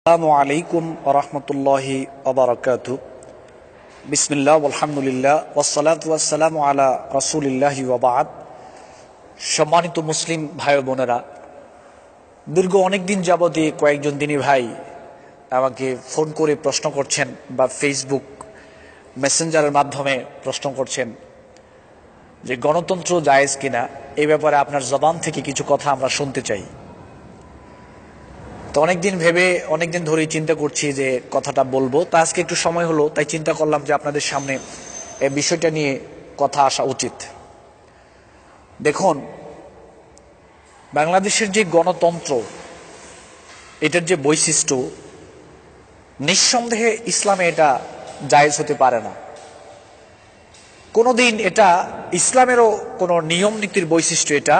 আসসালামু আলাইকুম ওয়া রাহমাতুল্লাহি ওয়া বারাকাতুহু। বিসমিল্লাহ আলহামদুলিল্লাহ ওয়াসসালাতু ওয়াসসালামু আলা রাসূলিল্লাহি ওয়া বা'দ। সম্মানিত মুসলিম ভাই ও বোনেরা, দীর্ঘ অনেক দিন যাবতই কয়েকজন দিনী ভাই আমাকে ফোন করে প্রশ্ন করছেন বা ফেসবুক মেসেঞ্জারের মাধ্যমে প্রশ্ন করছেন যে গণতন্ত্র জায়েজ কিনা। এই ব্যাপারে আপনার জবান থেকে কিছু কথা আমরা শুনতে চাই। তো অনেকদিন ধরেই চিন্তা করছি যে কথাটা বলবো, তা আজকে একটু সময় হলো, তাই চিন্তা করলাম যে আপনাদের সামনে এই বিষয়টা নিয়ে কথা আসা উচিত। দেখুন, বাংলাদেশের যে গণতন্ত্র, এটার যে বৈশিষ্ট্য, নিঃসন্দেহে ইসলামে এটা জায়েজ হতে পারে না। কোনোদিন এটা ইসলামেরও কোনো নিয়ম নীতির বৈশিষ্ট্য এটা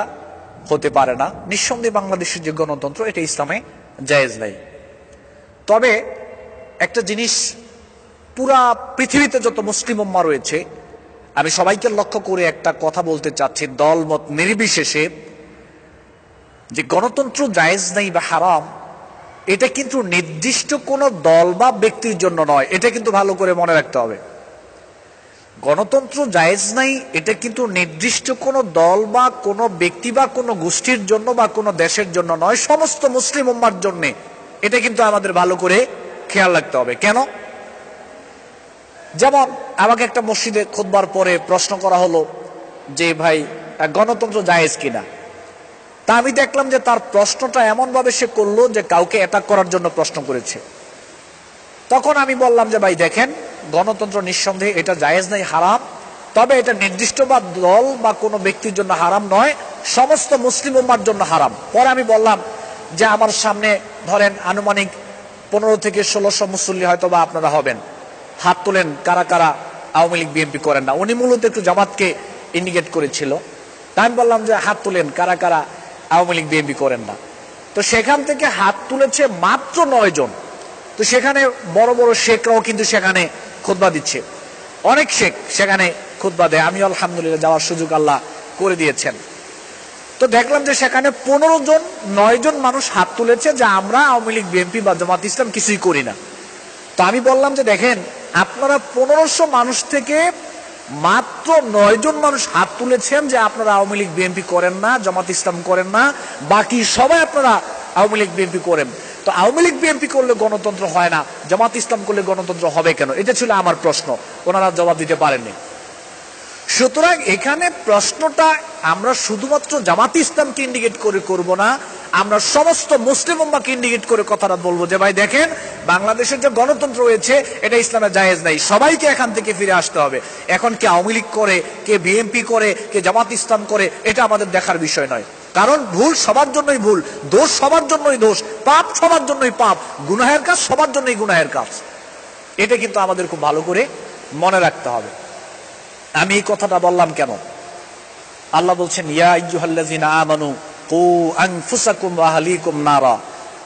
হতে পারে না। নিঃসন্দেহে বাংলাদেশের যে গণতন্ত্র, এটা ইসলামে জায়েজ নাই। তবে একটা জিনিস, পুরা পৃথিবীতে যত মুসলিম উম্মাহ রয়েছে, আমি সবাইকে লক্ষ্য করে একটা কথা বলতে চাচ্ছি, দল মত নির্বিশেষে, যে গণতন্ত্র জায়েজ নাই বা হারাম, এটা কিন্তু নির্দিষ্ট কোনো দল বা ব্যক্তির জন্য নয়। এটা কিন্তু ভালো করে মনে রাখতে হবে। গণতন্ত্র জায়েজ নাই, এটা কিন্তু নির্দিষ্ট কোনো দল বা কোনো ব্যক্তি বা কোনো গোষ্ঠীর জন্য বা কোনো দেশের জন্য নয়, সমস্ত মুসলিম উম্মার জন্য। এটা কিন্তু আমাদের ভালো করে খেয়াল রাখতে হবে। কেন? যেমন আমাকে একটা মসজিদে খুতবার পরে প্রশ্ন করা হলো যে ভাই, গণতন্ত্র জায়েজ কিনা। তা আমি দেখলাম যে তার প্রশ্নটা এমন ভাবে সে করলো যে কাউকে অ্যাটাক করার জন্য প্রশ্ন করেছে। তখন আমি বললাম যে ভাই দেখেন, গণতন্ত্র নিঃসন্দেহে এটা জায়েজ নাই, হারাম। তবে এটা নির্দিষ্ট বা দল বা কোনো ব্যক্তির জন্য হারাম নয়, সমস্ত মুসলিম উম্মার জন্য হারাম। পরে আমি বললাম যে আমার সামনে ধরেন আনুমানিক 15 থেকে 1600 মুসল্লি হয়তো বা আপনারা হবেন, হাত তোলেন কারা কারা আওয়ামী লীগ বিএনপি করেন না। উনি মূলত একটু জামাতকে ইন্ডিকেট করেছিল। তাই আমি বললাম যে হাত তোলেন কারা কারা আওয়ামী লীগ বিএনপি করেন না। তো সেখান থেকে হাত তুলেছে মাত্র 9 জন। তো সেখানে বড় বড় শেখরাও কিন্তু সেখানে খুতবা দিচ্ছে, অনেক শেখ সেখানে খুতবা দেয়। আমি আলহামদুলিল্লাহ যাওয়ার সুযোগ আল্লাহ করে দিয়েছেন। তো দেখলাম যে সেখানে 9 জন মানুষ হাত তুলেছে যে আমরা আওয়ামী লীগ বিএনপি বা জামাত ইসলাম কিছুই করি না। তো আমি বললাম যে দেখেন, আপনারা 1500 মানুষ থেকে মাত্র 9 জন মানুষ হাত তুলেছেন যে আপনারা আওয়ামী লীগ বিএনপি করেন না, জামাত ইসলাম করেন না, বাকি সবাই আপনারা আওয়ামী লীগ বিএনপি করেন। তো আওয়ামী লীগ বিএনপি করলে গণতন্ত্র হয় না, জামাত ইসলাম করলে গণতন্ত্র হবে কেন? এটা ছিল আমার প্রশ্ন। ওনারা জবাব দিতে পারেননি। সুতরাং এখানে প্রশ্নটা আমরা শুধুমাত্র জামাত ইসলামকে ইন্ডিকেট করে করব না, আমরা সমস্ত মুসলিম উম্মাহকে ইন্ডিকেট করে কথাটা বলবো যে ভাই দেখেন, বাংলাদেশের যে গণতন্ত্র রয়েছে এটা ইসলামে জায়েজ নাই, সবাইকে এখান থেকে ফিরে আসতে হবে। এখন কে আওয়ামী লীগ করে, কে বিএনপি করে, কে জামাত ইসলাম করে, এটা আমাদের দেখার বিষয় নয়। কারণ ভুল সবার জন্যই ভুল, দোষ সবার জন্যই দোষ, পাপ সবার জন্যই পাপ, গুনাহের কাজ সবার জন্যই গুনাহের কাজ। এটা কিন্তু আমাদের খুব ভালো করে মনে রাখতে হবে। আমি এই কথাটা বললাম কেন? আল্লাহ বলছেন ইয়া আইয়ুহাল্লাযিনা আমানু কু আনফুসাকুম ওয়া আহলিকুম নারা।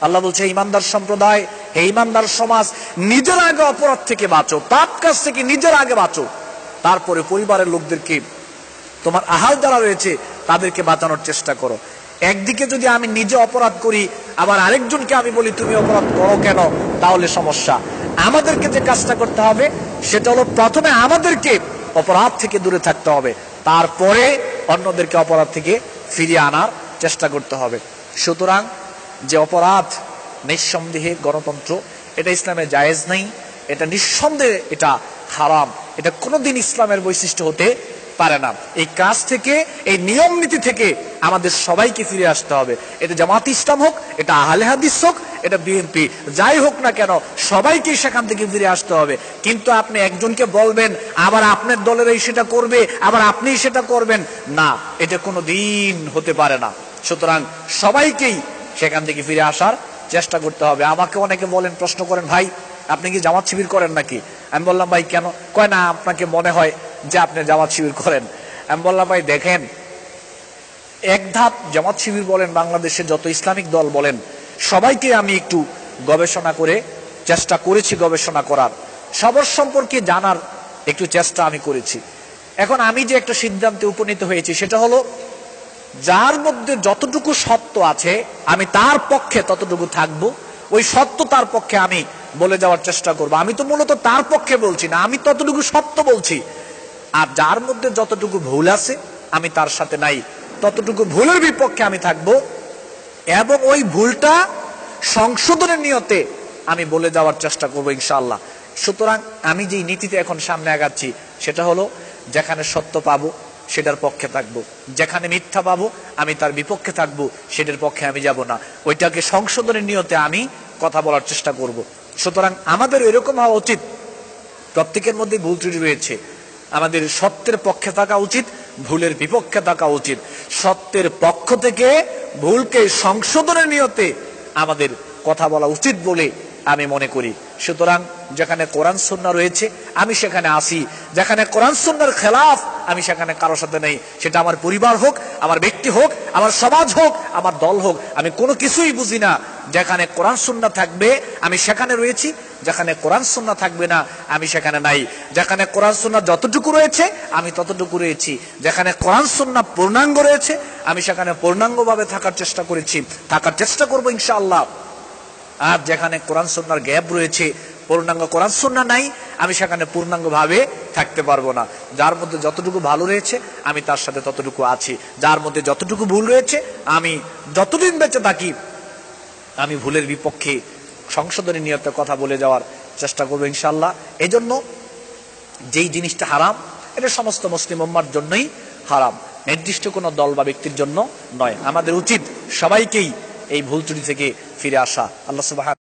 আল্লাহ বলছে ঈমানদার সম্প্রদায়, হে ঈমানদার সমাজ, নিজের আগে অপরাধ থেকে বাঁচো, পাপ কাজ থেকে নিজের আগে বাঁচো, তারপরে পরিবারের লোকদেরকে, তোমার আহাল যারা রয়েছে তাদেরকে বাঁচানোর চেষ্টা করো। একদিকে যদি আমি নিজে অপরাধ করি, আবার আরেকজনকে আমি বলি তুমি অপরাধ করো কেন, তাহলে সমস্যা। আমাদেরকে যে কাজটা করতে হবে সেটা হলো প্রথমে আমাদেরকে অপরাধ থেকে দূরে থাকতে হবে, তারপরে অন্যদেরকে অপরাধ থেকে ফিরিয়ে আনার চেষ্টা করতে হবে। সুতরাং যে অপরাধ, নিঃসন্দেহে গণতন্ত্র এটা ইসলামে জায়েজ নেই, এটা নিঃসন্দেহে এটা হারাম, এটা কোনোদিন ইসলামের বৈশিষ্ট্য হতে পারে না। এই কাজ থেকে, এই নিয়ম নীতি থেকে আমাদের সবাইকে ফিরে আসতে হবে। এটা জামাত ইসলাম হোক, এটা আহলে হাদিস হোক, এটা বিএনপি, যাই হোক না কেন, সবাইকে সেখান থেকে ফিরে আসতে হবে। কিন্তু আপনি একজনকে বলবেন আবার আপনার দলেরই সেটা করবে, আবার আপনি সেটা করবেন না, এটা কোনো দিন হতে পারে না। সুতরাং সবাইকেই সেখান থেকে ফিরে আসার চেষ্টা করতে হবে। আমাকে অনেকে বলেন, প্রশ্ন করেন, ভাই আপনি কি জামাত শিবির করেন নাকি? আমি বললাম ভাই কেন? কয় না, আপনাকে মনে হয় যে আপনি জামাত শিবির করেন। আমি বললাম ভাই দেখেন, এক ধাপ জামাত শিবির বলেন, বাংলাদেশে যত ইসলামিক দল বলেন, সবাইকে আমি একটু গবেষণা করে চেষ্টা করেছি, গবেষণা করার, সবার সম্পর্কে জানার একটু চেষ্টা আমি করেছি। এখন আমি যে একটা সিদ্ধান্তে উপনীত হয়েছি সেটা হলো, যার মধ্যে যতটুকু সত্য আছে আমি তার পক্ষে ততটুকু থাকবো, ওই সত্য তার পক্ষে আমি বলে যাওয়ার চেষ্টা করব। আমি তো মূলত তার পক্ষে বলছি না, আমি ততটুকু সত্য বলছি। আর যার মধ্যে যতটুকু ভুল আছে আমি তার সাথে নাই, ততটুকু ভুলের বিপক্ষে আমি থাকব এবং ওই ভুলটা সংশোধনের নিয়তে আমি বলে যাওয়ার চেষ্টা করব ইনশাআল্লাহ। সুতরাং আমি যেই নীতিতে এখন সামনে আগাচ্ছি সেটা হলো, যেখানে সত্য পাবো সেটার পক্ষে থাকবো, যেখানে মিথ্যা পাবো আমি তার বিপক্ষে থাকবো, সেটার পক্ষে আমি যাব না। ওইটাকে সংশোধনের নিয়তে আমি কথা বলার চেষ্টা করব। সুতরাং আমাদের এরকম হওয়া উচিত, প্রত্যেকের মধ্যে ভুল ত্রুটি রয়েছে, আমাদের সত্যের পক্ষে থাকা উচিত, ভুলের বিপক্ষে থাকা উচিত। সত্যের পক্ষ থেকে ভুলকে সংশোধনের নিয়তে আমাদের কথা বলা উচিত বলে আমি মনে করি। সুতরাং যেখানে কোরআন সুন্নাহ রয়েছে আমি সেখানে আসি, যেখানে কোরআন সুন্নাহর খেলাফ আমি সেখানে কারোর সাথে নেই। সেটা আমার পরিবার হোক, আমার ব্যক্তি হোক, আমার সমাজ হোক, আমার দল হোক, আমি কোনো কিছুই বুঝি না। যেখানে কোরআন সুন্নাহ থাকবে আমি সেখানে রয়েছি, যেখানে কোরআন সুন্নাহ থাকবে না আমি সেখানে নাই। যেখানে কোরআন সুন্নাহ যতটুকু রয়েছে আমি ততটুকু রয়েছি, যেখানে কোরআন সুন্নাহ পূর্ণাঙ্গ রয়েছে আমি সেখানে পূর্ণাঙ্গভাবে থাকার চেষ্টা করব ইনশাআল্লাহ। আর যেখানে কোরআন সুন্নাহর গ্যাপ রয়েছে, পূর্ণাঙ্গ কোরআন সুন্নাহ নাই, আমি সেখানে পূর্ণাঙ্গ ভাবে থাকতে পারবো না। যার মধ্যে যতটুকু ভালো রয়েছে আমি তার সাথে ততটুকু আছি, যার মধ্যে যতটুকু ভুল রয়েছে আমি যতদিন বেঁচে থাকি আমি ভুলের বিপক্ষে সংশোধনের নিয়তে কথা বলে যাওয়ার চেষ্টা করবো ইনশাআল্লাহ। এজন্য যেই জিনিসটা হারাম এটা সমস্ত মুসলিম উম্মার জন্যই হারাম, নির্দিষ্ট কোনো দল বা ব্যক্তির জন্য নয়। আমাদের উচিত সবাইকেই এই ভুল ত্রুটি থেকে ফিরে আসা। আল্লাহ সুবহানাহু